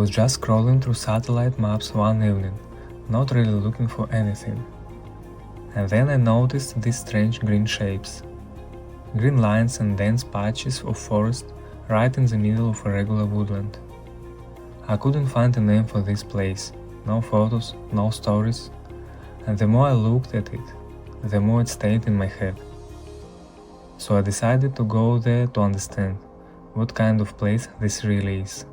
was just scrolling through satellite maps one evening, not really looking for anything. And then I noticed these strange green shapes. Green lines and dense patches of forest right in the middle of a regular woodland. I couldn't find a name for this place, no photos, no stories, and the more I looked at it, the more it stayed in my head. So I decided to go there to understand what kind of place this really is.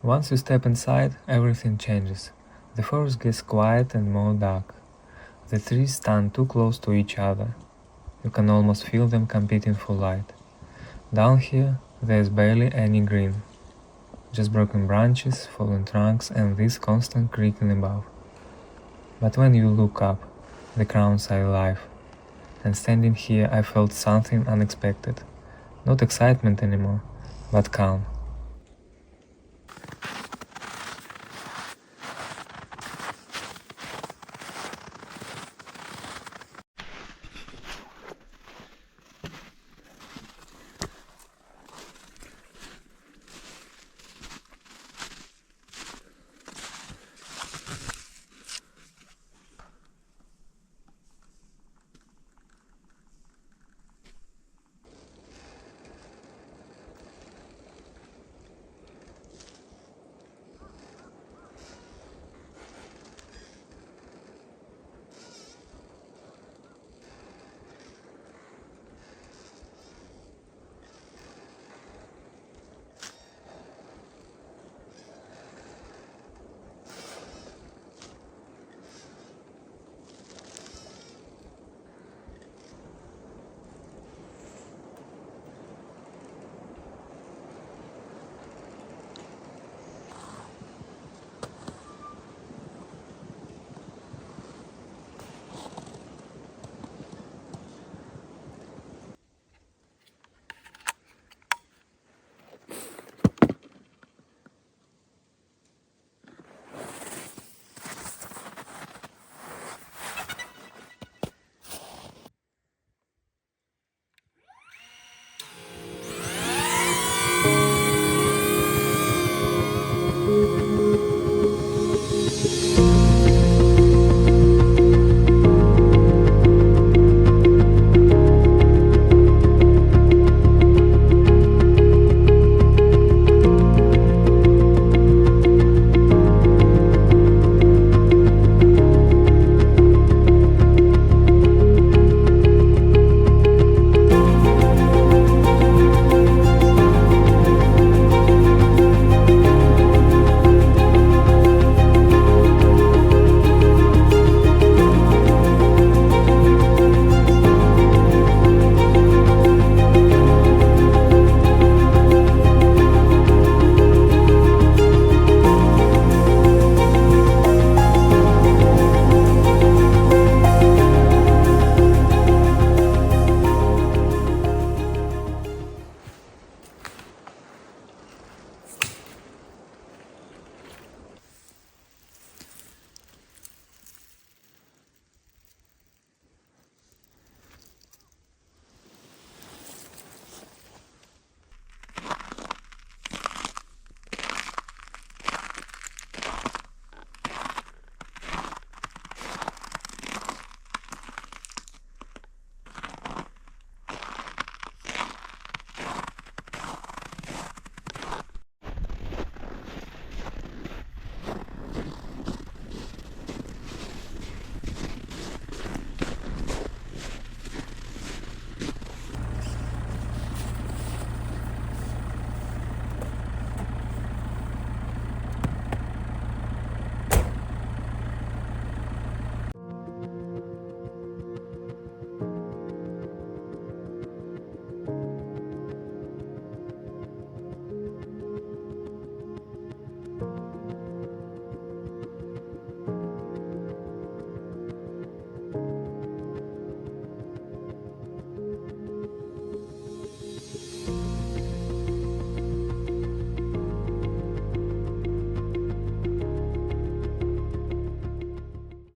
Once you step inside, everything changes. The forest gets quiet and more dark. The trees stand too close to each other. You can almost feel them competing for light. Down here, there's barely any green. Just broken branches, fallen trunks, and this constant creaking above. But when you look up, the crowns are alive. And standing here, I felt something unexpected. Not excitement anymore, but calm.